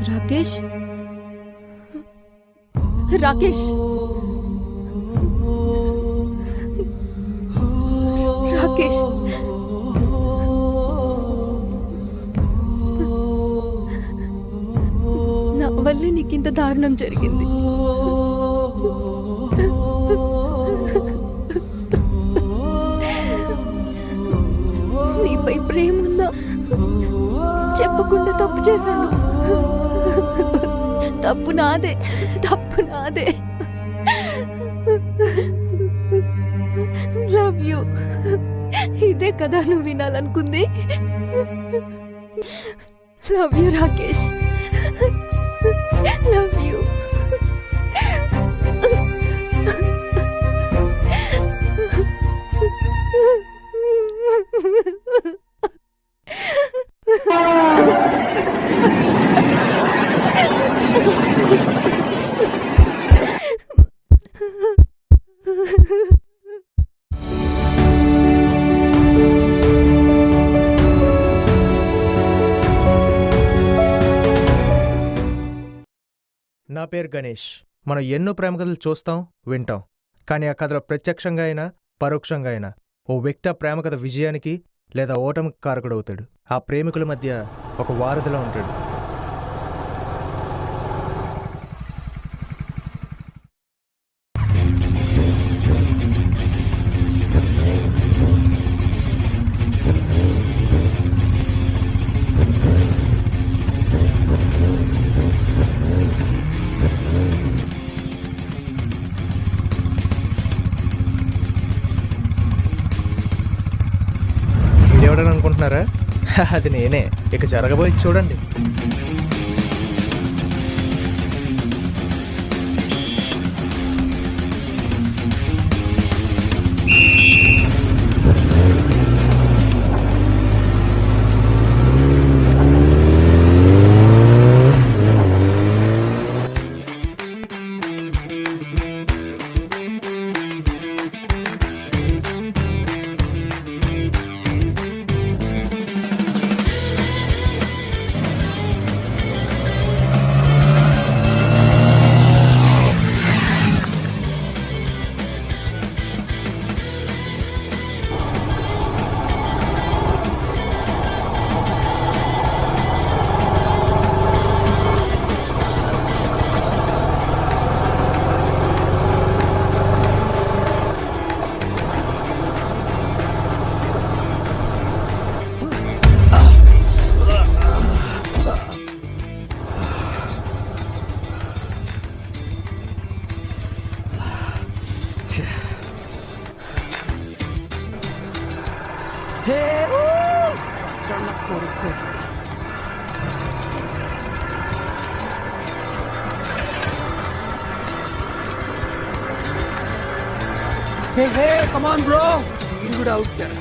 రాకేష్, రాకేష్, రాకేష్, నా వల్లే నీకింత దారుణం జరిగింది. నీపై ప్రేమున్నా చెప్పకుండా తప్పు చేశాను. తప్పు నాదే, తప్పు నాదే. Love you. ఇదే కదా నువ్వు వినాలనుకుంది? Love you Rakesh, love you. నా పేరు గణేష్. మనం ఎన్నో ప్రేమ కథలు చూస్తాం, వింటాం. కానీ ఆ కథలో ప్రత్యక్షంగా అయినా పరోక్షంగా అయినా ఓ వ్యక్తి ఆ ప్రేమ కథ విజయానికి లేదా ఓటమికి కారకుడవుతాడు. ఆ ప్రేమికుల మధ్య ఒక వారధిలో ఉంటాడు. ఎవడని అనుకుంటున్నారా? అది నేనే. ఇక జరగబోయి చూడండి. Hey, come on, bro. Feel good out there.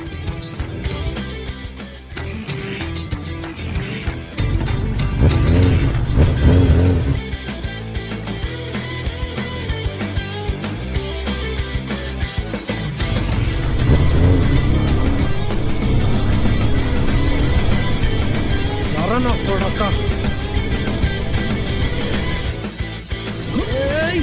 Narana, Prodaka. Hey!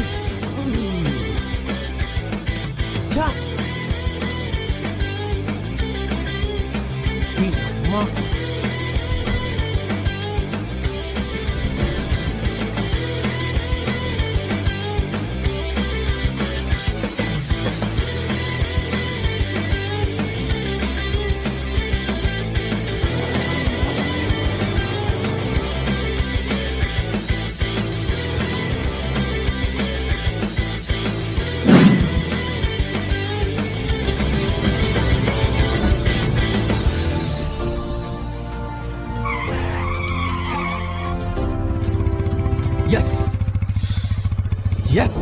Yes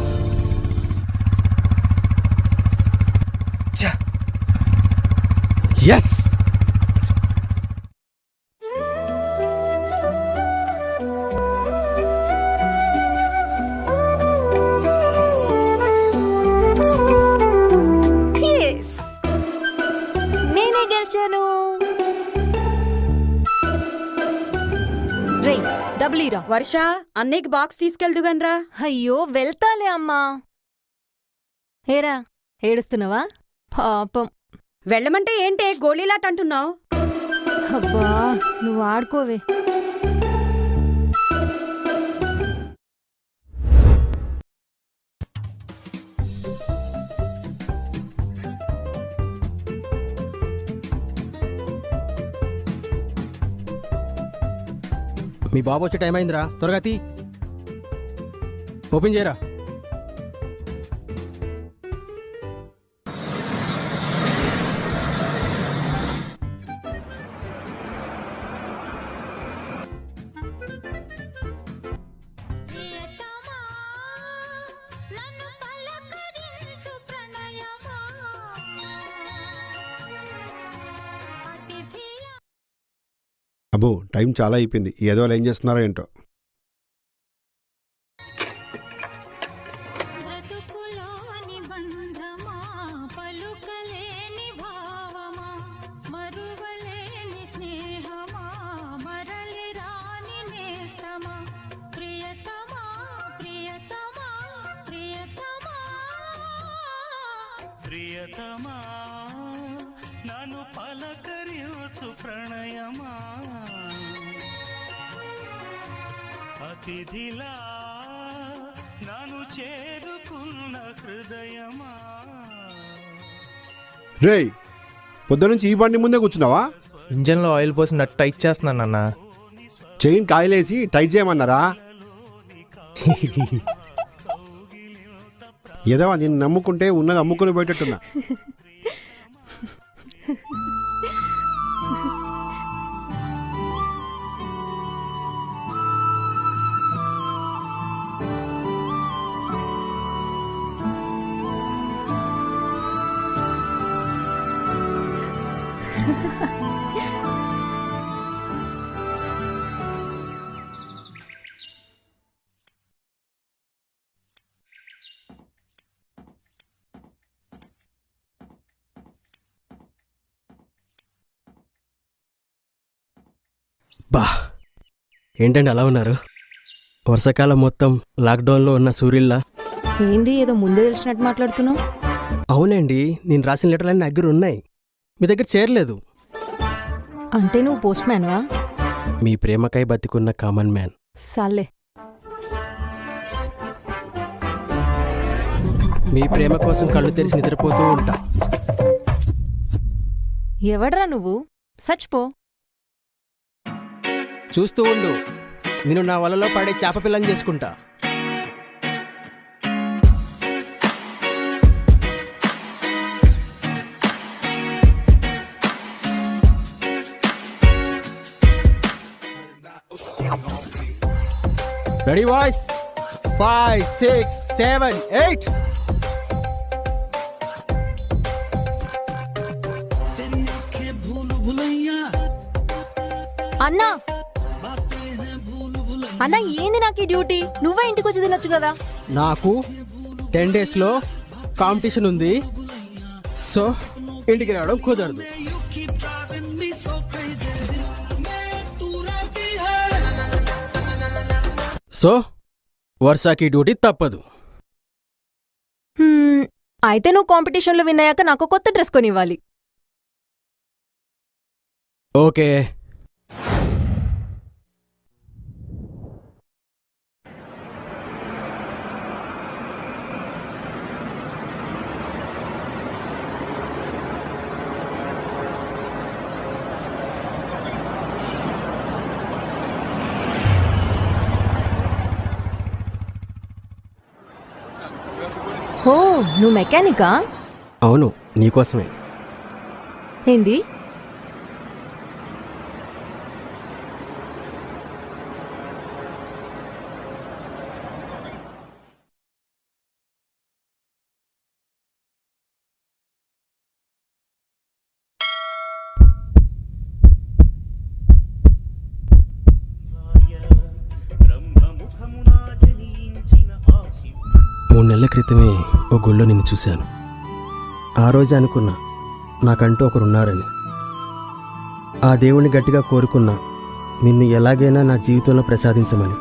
yes Yes. నేనే గెలిచాను. రేయ్ డబ్బులు ఇరా. వర్ష అన్నయ్యకి బాక్స్ తీసుకెళ్దుగన్రా. అయ్యో వెళ్తాలే అమ్మా. ఏరా ఏడుస్తున్నావా? పాపం. వెళ్ళమంటే ఏంటే గోళీలాట అంటున్నావు? అబ్బా నువ్వు ఆడుకోవే. మీ బాబు వచ్చే టైం అయిందిరా, త్వరగా తీ. ఓపెన్ చేయరా. అబ్బో టైం చాలా అయిపోయింది. ఏదో వాళ్ళు ఏం చేస్తున్నారో ఏంటో. ప్రియతమా నన్ను పలకరించు ప్రణయమా అతిథిలా నన్ను చేరుకున్న హృదయమా. రేయ్ పొద్దునుంచి ఈ బండి ముందే కూర్చున్నావా? ఇంజన్లో ఆయిల్ పోసి నట్టు టైట్ చేస్తున్నాను అన్న. చైన్ కాయలేసి టైట్ చేయమన్నారా? ఏదో నేను నమ్ముకుంటే ఉన్నది అమ్ముకుని పోయేటట్టున్నా. బా ఏంటండి అలా ఉన్నారు? వర్షాకాలం మొత్తం లాక్డౌన్లో ఉన్న సూర్యుల్లా. ఏంది ఏదో ముందే తెలిసినట్టు మాట్లాడుతున్నావు? అవునండి, నేను రాసిన లెటర్లు అన్నీ దగ్గర ఉన్నాయి, మీ దగ్గర చేరలేదు. అంటే నువ్వు పోస్ట్ మ్యాన్వా? మీ ప్రేమకై బతికున్న కామన్ మ్యాన్. సాలే. మీ ప్రేమ కోసం కళ్ళు తెరిచి నిద్రపోతూ ఉంటా. ఎవడ్రా నువ్వు? సచ్చిపో. చూస్తూ ఉండు, నేను నా వలలో పడే చేప పిల్లని చేసుకుంటా. Ready voice 5 6 7 8. అన్నా అన్నా ఏంది నాకు ఈ డ్యూటీ? నువ్వే ఇంటికి వచ్చి తినొచ్చు కదా. నాకు 10 డేస్లో కాంపిటీషన్ ఉంది, సో ఇంటికి రావడం కుదరదు. సో వర్షాకి డ్యూటీ తప్పదు. అయితే నువ్వు కాంపిటీషన్లో విన్ అయ్యాక నాకు కొత్త డ్రెస్ కొనివ్వాలి. ఓకే. ఓ నువ్వు మెకానికా? అవును, నీకోసమే. ఏంది? 3 నెలల క్రితమే ఓ గుళ్ళో నిన్ను చూశాను. ఆ రోజే అనుకున్నా నాకంటూ ఒకరున్నారని. ఆ దేవుణ్ణి గట్టిగా కోరుకున్నా నిన్ను ఎలాగైనా నా జీవితంలో ప్రసాదించమని.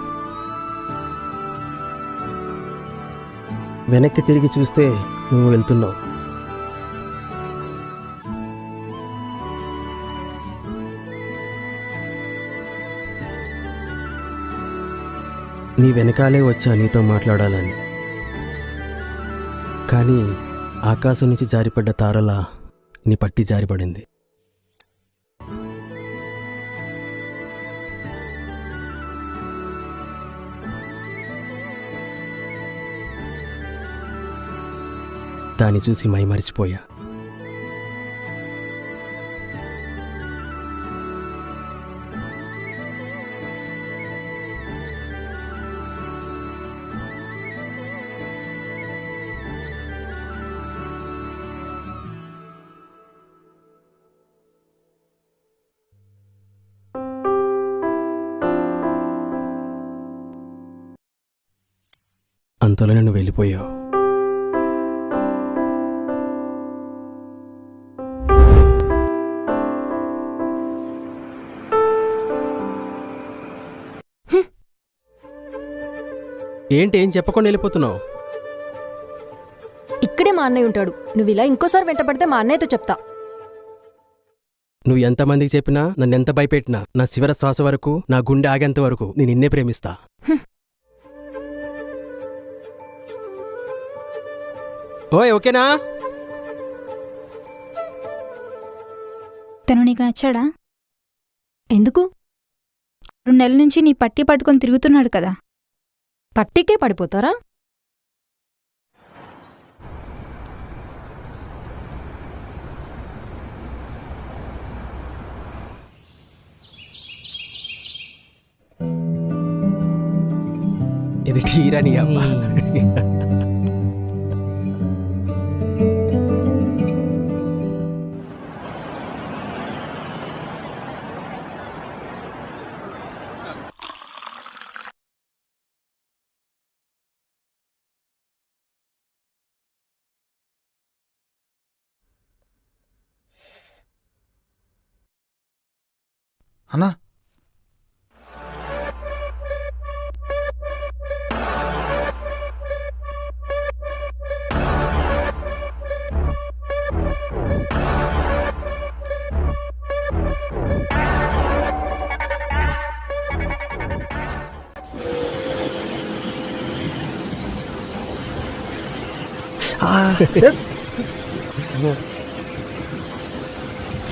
వెనక్కి తిరిగి చూస్తే నువ్వు వెళ్తున్నావు. నీ వెనకాలే వచ్చా నీతో మాట్లాడాలని. కానీ ఆకాశం నుంచి జారిపడ్డ తారలా నీ పట్టి జారిపడింది. దాన్ని చూసి మైమరిచిపోయా. అంతలో నన్ను వెళ్ళిపోయావు. ఏంటి ఏం చెప్పకుండా వెళ్ళిపోతున్నావు? ఇక్కడే మా అన్నయ్య ఉంటాడు. నువ్వు ఇలా ఇంకోసారి వెంటపడితే మా అన్నయ్యతో చెప్తా. నువ్వు ఎంతమందికి చెప్పినా, నన్నెంత భయపెట్టినా, నా చివరి శ్వాస వరకు, నా గుండె ఆగేంత వరకు నేను నిన్నే ప్రేమిస్తా. ఓయ్ ఓకేనా? తను నీకు నచ్చాడా? ఎందుకు? 2 నెలల నుంచి నీ పట్టి పట్టుకొని తిరుగుతున్నాడు కదా. పట్టికే పడిపోతారా? ఇది టీరా నీ అబ్బా. అన్నా,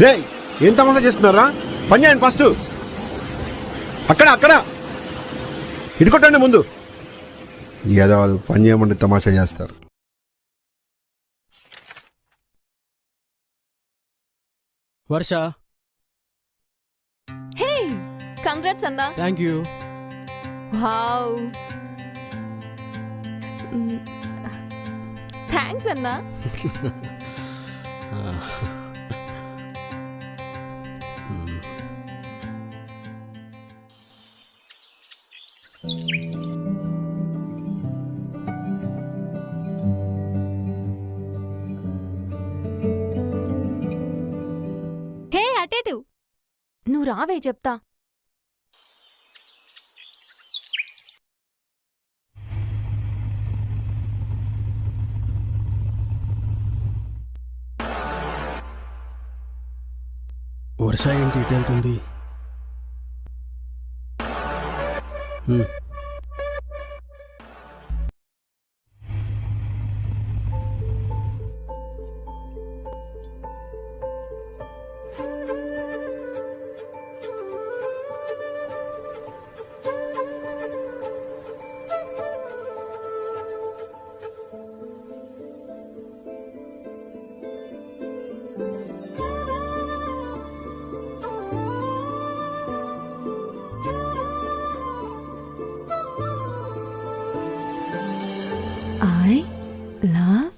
రే ఏం తమాషా చేస్తున్నారా? పని చేయండి ఫస్ట్. అక్కడ ఇటుకొట్టండి ముందు. ఏదో వాళ్ళు పని చేయమంటే తమాషా చేస్తారు. వర్ష, హే, కంగ్రాట్స్ అన్నా. Thank you. వావ్, థ్యాంక్స్ అన్నా. హే అటేటు, నువ్వు రావే చెప్తా. వర్ష ఏంటి ఇటు వెళ్తుంది? I love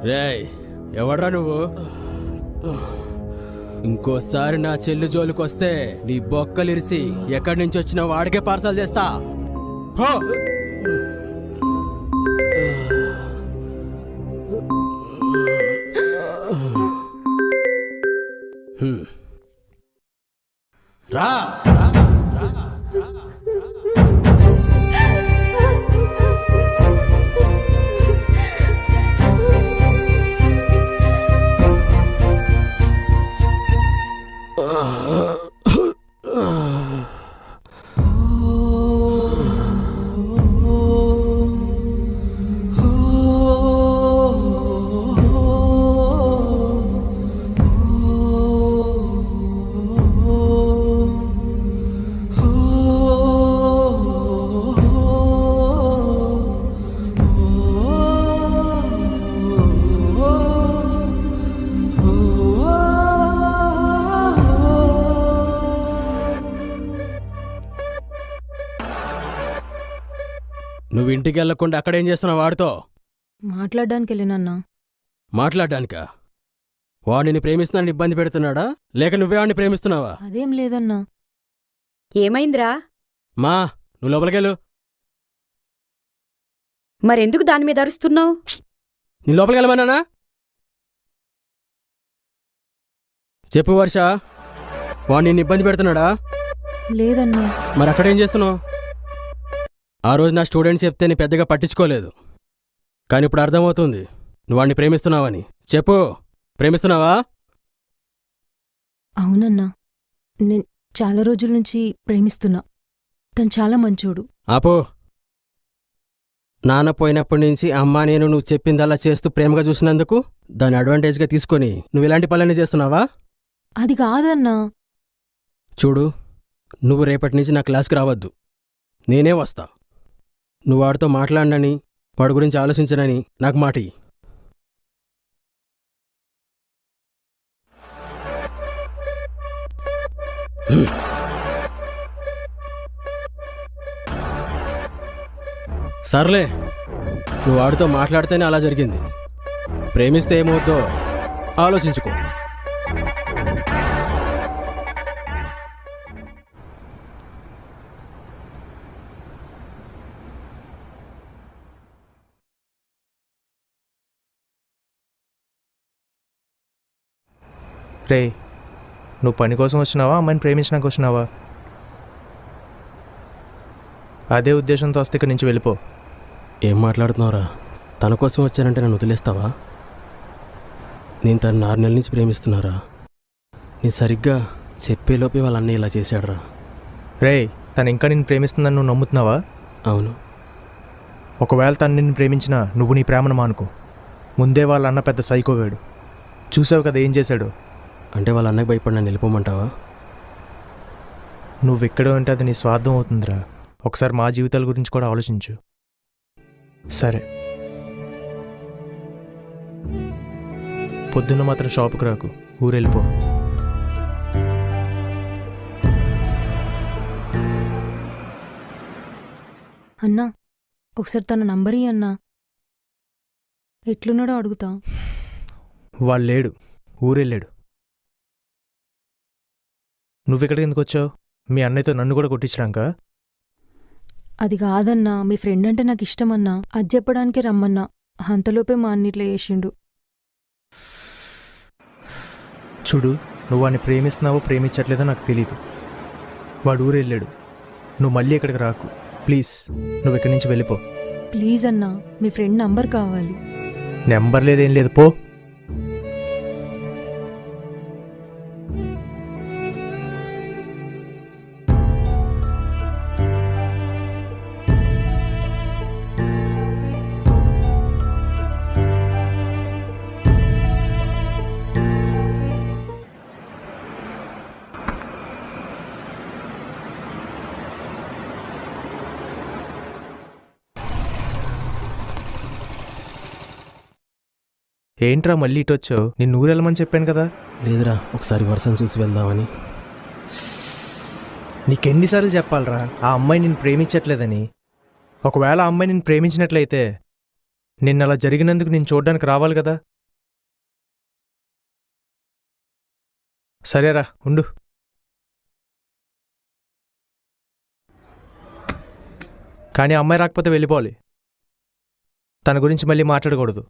రేయ్, ఎవడ్రా నువ్వు? ఇంకోసారి నా చెల్లి జోలికొస్తే నీ బొక్కలిరిసి ఎక్కడి నుంచి వచ్చినా వాడికే పార్సల్ చేస్తా. హో! రా. నువ్వు ఇంటికి వెళ్లకుండా అక్కడేం చేస్తున్నావు వాడితో? మాట్లాడడానికి వెళ్ళినన్నా. మాట్లాడ్డానికా? వాడిని ప్రేమిస్తున్నానని ఇబ్బంది పెడుతున్నాడా, లేక నువ్వే వాడిని ప్రేమిస్తున్నావా? అదేం లేదన్నా. ఏమైందిరా? మా, నువ్వు లోపలికెళ్ళు. మరెందుకు దాని మీద అరుస్తున్నావు? నీ లోపలికెళ్ళమన్నానా? చెప్పు వర్ష, వాడు నిన్ను ఇబ్బంది పెడుతున్నాడా? లేదన్నా. మరి అక్కడేం చేస్తున్నావు? ఆ రోజు నా స్టూడెంట్ చెప్తే నీ పెద్దగా పట్టించుకోలేదు, కానీ ఇప్పుడు అర్థమవుతుంది నువ్వు వాడిని ప్రేమిస్తున్నావని. చెప్పు, ప్రేమిస్తున్నావా? అవునన్నా, నేను చాలా రోజుల నుంచి ప్రేమిస్తున్నా. తను చాలా మంచోడు. ఆపో. నాన్న పోయినప్పటి నుంచి అమ్మా నేను నువ్వు చెప్పిందలా చేస్తూ ప్రేమగా చూసినందుకు దాన్ని అడ్వాంటేజ్గా తీసుకొని నువ్వు ఇలాంటి పనులన్నీ చేస్తున్నావా? అది కాదన్నా. చూడు, నువ్వు రేపటి నుంచి నా క్లాస్కి రావద్దు, నేనే వస్తా. నువ్వు వాడితో మాట్లాడనని, వాడి గురించి ఆలోచించనని నాకు మాట ఇయ్యి. సర్లే, నువ్వు వాడితో మాట్లాడితేనే అలా జరిగింది. ప్రేమిస్తే ఏమవుద్దో ఆలోచించుకో. రే, నువ్వు పని కోసం వచ్చినావా, అమ్మాయిని ప్రేమించడానికి వచ్చినావా? అదే ఉద్దేశంతో వస్తే ఇక్కడి నుంచి వెళ్ళిపో. ఏం మాట్లాడుతున్నావురా? తన కోసం వచ్చానంటే నన్ను వదిలేస్తావా? నేను తను 6 నెలల నుంచి ప్రేమిస్తున్నారా. నేను సరిగ్గా చెప్పేలోపే వాళ్ళ అన్నయ్య ఇలా చేశాడురా. రే, తను ఇంకా నిన్ను ప్రేమిస్తుందని నువ్వు నమ్ముతున్నావా? అవును. ఒకవేళ తను నిన్ను ప్రేమించినా నువ్వు నీ ప్రేమను మానుకో. ముందే వాళ్ళ అన్న పెద్ద సైకోగాడు. చూసావు కదా ఏం చేశాడు. అంటే వాళ్ళ అన్నయ్య భయపడి నన్ను వెళ్ళిపోమంటావా? నువ్వెక్కడ ఉంటే అది నీ స్వార్థం అవుతుందిరా. ఒకసారి మా జీవితాల గురించి కూడా ఆలోచించు. సరే, పొద్దున్న మాత్రం షాపుకి రాకు, ఊరెళ్ళిపో. అన్నా, ఒకసారి తన నంబర్ ఇయ్యి అన్నా. ఎట్లున్నాడో అడుగుతా. వాళ్ళు లేడు, ఊరెళ్ళాడు. నువ్వెక్కడికి ఎందుకు వచ్చావు? మీ అన్నయ్యతో నన్ను కూడా కొట్టించడానికా? అది కాదన్నా, మీ ఫ్రెండ్ అంటే నాకు ఇష్టమన్నా. అది చెప్పడానికే రమ్మన్నా. అంతలోపే మా అన్న ఇట్లా చేసిండు. చూడు, నువ్వు వాడిని ప్రేమిస్తున్నావో ప్రేమించట్లేదో నాకు తెలీదు. వాడు ఊరెళ్ళాడు. నువ్వు మళ్ళీ ఇక్కడికి రాకు ప్లీజ్. నువ్వు ఇక్కడి నుంచి వెళ్ళిపో. ప్లీజ్ అన్నా, మీ ఫ్రెండ్ నంబర్ కావాలి. నెంబర్ లేదేం లేదు, పో. ఏంట్రా మళ్ళీ ఇటు వచ్చావు? నిన్ను ఊరెళ్ళమని చెప్పాను కదా. లేదురా, ఒకసారి వర్షం చూసి వెళ్దామని. నీకెన్నిసార్లు చెప్పాలరా ఆ అమ్మాయి నిన్ను ప్రేమించట్లేదని? ఒకవేళ ఆ అమ్మాయి నిన్ను ప్రేమించినట్లయితే నిన్న అలా జరిగినందుకు నేను చూడ్డానికి రావాలి కదా. సరేరా ఉండు. కానీ ఆ అమ్మాయి రాకపోతే వెళ్ళిపోవాలి. తన గురించి మళ్ళీ మాట్లాడకూడదు.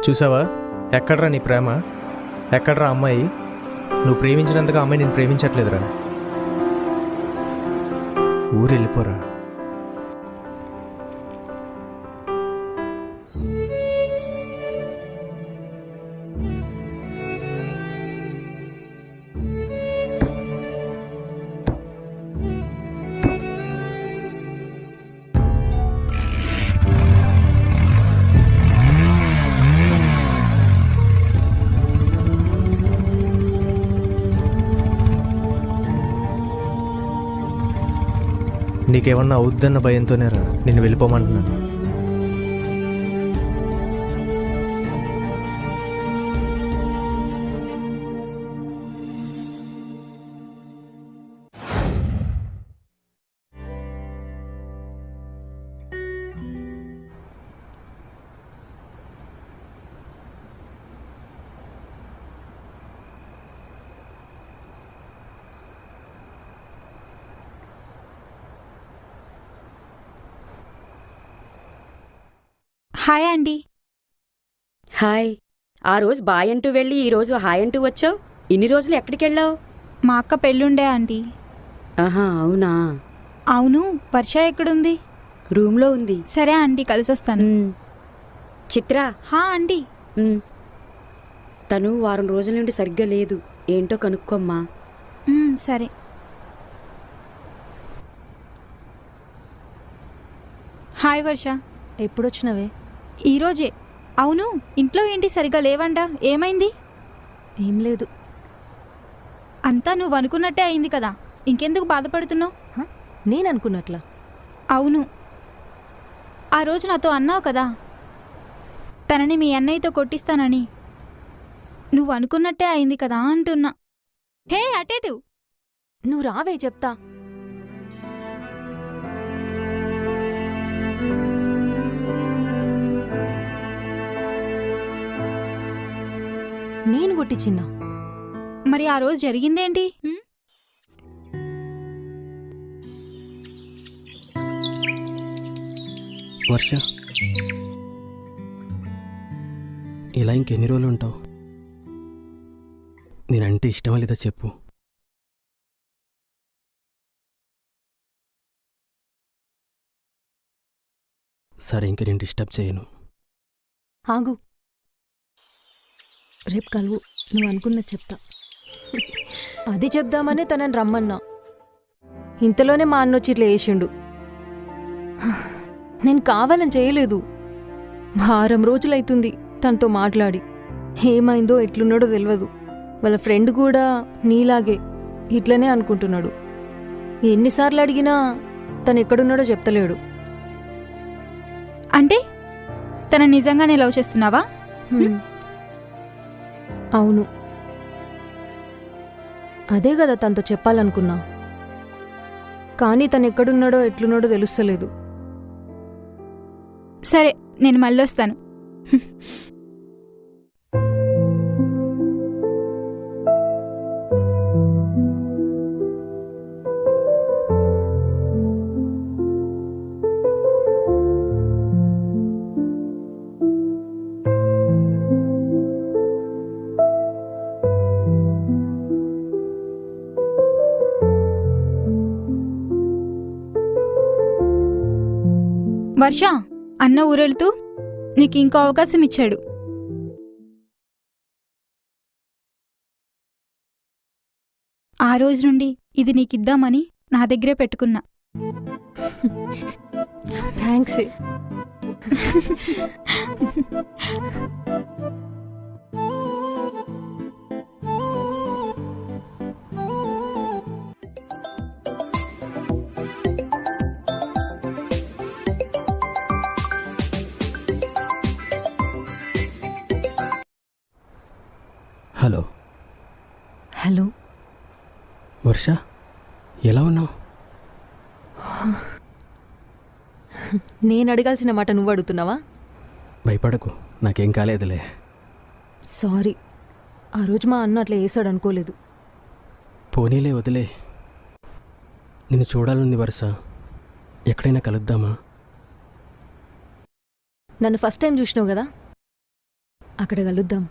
చూసావా, ఎక్కడ్రా నీ ప్రేమ? ఎక్కడ్రా అమ్మాయి? నువ్వు ప్రేమించినందుకు అమ్మాయి నేను ప్రేమించట్లేదురా. ఊరు వెళ్ళిపోరా. నీకేమన్నా అవుద్దన్న భయంతోనేరా నిన్ను వెళ్ళిపోమంటున్నాను. హాయ్ అండి. హాయ్. ఆ రోజు బాయ్ అంటూ వెళ్ళి ఈరోజు హాయ్ అంటూ వచ్చావు. ఇన్ని రోజులు ఎక్కడికెళ్ళావు? మా అక్క పెళ్ళుండే ఆంటీ. ఆహా, అవునా? అవును, వర్ష ఎక్కడుంది? రూమ్లో ఉంది. సరే ఆంటీ, కలిసొస్తాను. చిత్ర. హా ఆంటీ. తను వారం రోజుల నుండి సరిగ్గా లేదు. ఏంటో కనుక్కోమ్మా. సరే. హాయ్ వర్ష. ఎప్పుడొచ్చినవే? ఈరోజే. అవును, ఇంట్లో ఏంటి సరిగ్గా లేవంట? ఏమైంది? ఏం లేదు. అంతా నువ్వు అనుకున్నట్టే అయింది కదా, ఇంకెందుకు బాధపడుతున్నావు? నేననుకున్నట్లా? అవును, ఆ రోజు నాతో అన్నావు కదా తనని మీ అన్నయ్యతో కొట్టిస్తానని. నువ్వు అనుకున్నట్టే అయింది కదా అంటున్నా. హే అటేటు. నువ్వు రావే చెప్తా. నేను కొట్టించిన్నా. మరి ఆ రోజు జరిగిందేంటి? వర్ష, ఇలా ఇంకెన్ని రోజులు ఉంటావు? నేనంటే ఇష్టమా లేదా చెప్పు. సరే, ఇంక నేను డిస్టర్బ్ చేయను. ఆగు, రేపు కలువు. నువ్వు అనుకున్నది చెప్తా. అది చెప్దామనే తనని రమ్మన్నా. ఇంతలోనే మా అన్నొచ్చి ఇట్లా వేసిండు. నేను కావాలని చేయలేదు. వారం రోజులైతుంది తనతో మాట్లాడి. ఏమైందో ఎట్లున్నాడో తెలియదు. వాళ్ళ ఫ్రెండ్ కూడా నీలాగే ఇట్లనే అనుకుంటున్నాడు. ఎన్నిసార్లు అడిగినా తను ఎక్కడున్నాడో చెప్తలేడు. అంటే తన నిజంగానే లవ్ చేస్తున్నావా? అవును, అదే కదా తనతో చెప్పాలనుకున్నా. కానీ తను ఎక్కడున్నాడో ఎట్లున్నాడో తెలుస్తలేదు. సరే, నేను మళ్ళొస్తాను. వర్ష, అన్న ఊరెళ్తూ నీకు ఇంకో అవకాశం ఇచ్చాడు. ఆ రోజు నుండి ఇది నీకిద్దామని నా దగ్గరే పెట్టుకున్నా. థ్యాంక్స్. Hello hello. వర్ష, ఎలా ఉన్నావు? నేను అడగాల్సిన మాట నువ్వు అడుగుతున్నావా? భయపడకు, నాకేం కాలేదులే. సారీ, ఆ రోజు మా అన్న అట్లా వేసాడు అనుకోలేదు. పోనీలే, వదిలే. నిన్ను చూడాలని వర్ష, ఎక్కడైనా కలుద్దామా? నన్ను ఫస్ట్ టైం చూసినావు కదా, అక్కడ కలుద్దాం.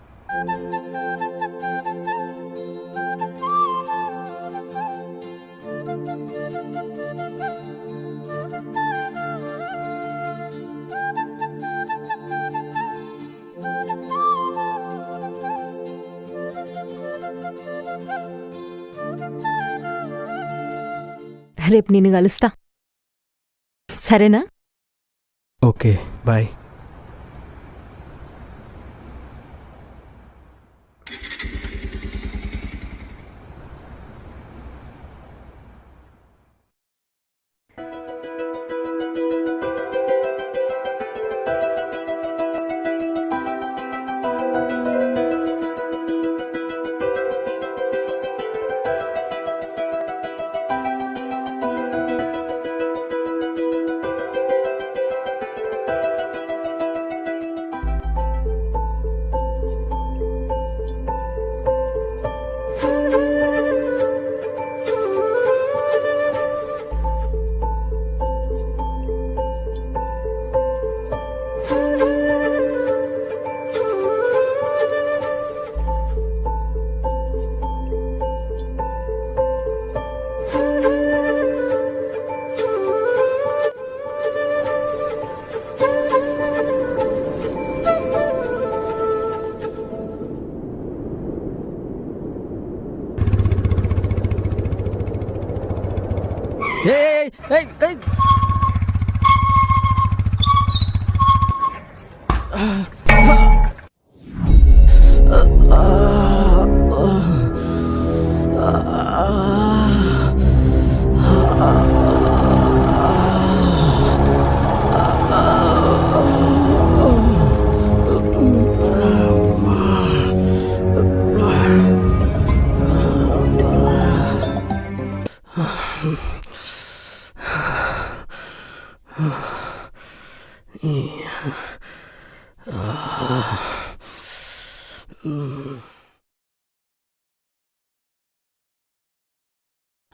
రేపు నిన్ను కలుస్తా, సరేనా? Okay, bye. ఏయ్ ఏయ్ ఏయ్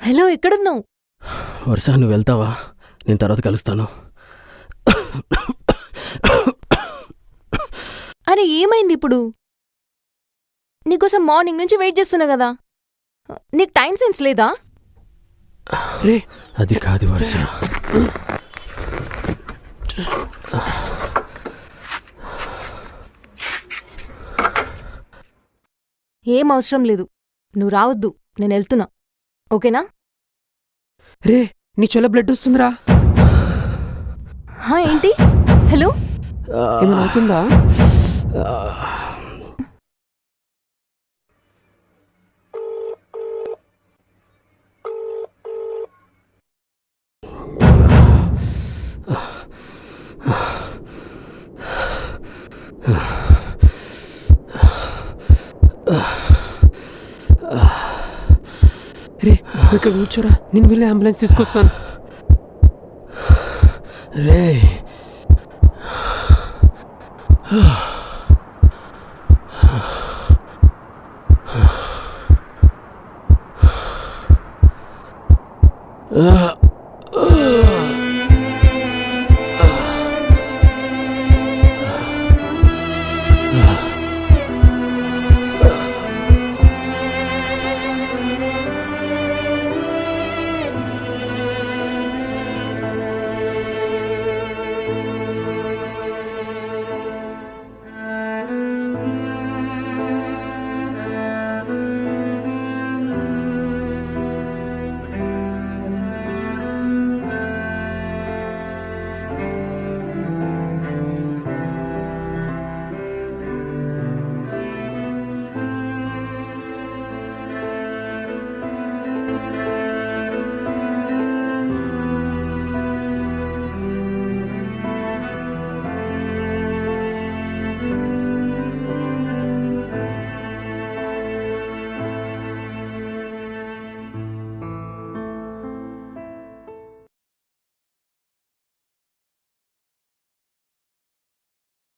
హలో, ఎక్కడున్నావు? వర్ష, నువ్వు వెళ్తావా? నేను తర్వాత కలుస్తాను. అరే, ఏమైంది ఇప్పుడు? నీకోసం మార్నింగ్ నుంచి వెయిట్ చేస్తున్నా కదా, నీకు టైం సెన్స్ లేదా? రే, అది కాదు వర్ష. ఏం అవసరం లేదు, నువ్వు రావద్దు, నేను వెళ్తున్నా, ఓకేనా? రే, నీ చెల్ల బ్లడ్ వస్తుందిరా. ఏంటి? హలో, ఏమైనా అవుతుందా? రే, ఇక్కడ కూర్చోరా, నేను వెళ్ళి అంబులెన్స్ తీసుకొస్తాను. రే, Ah.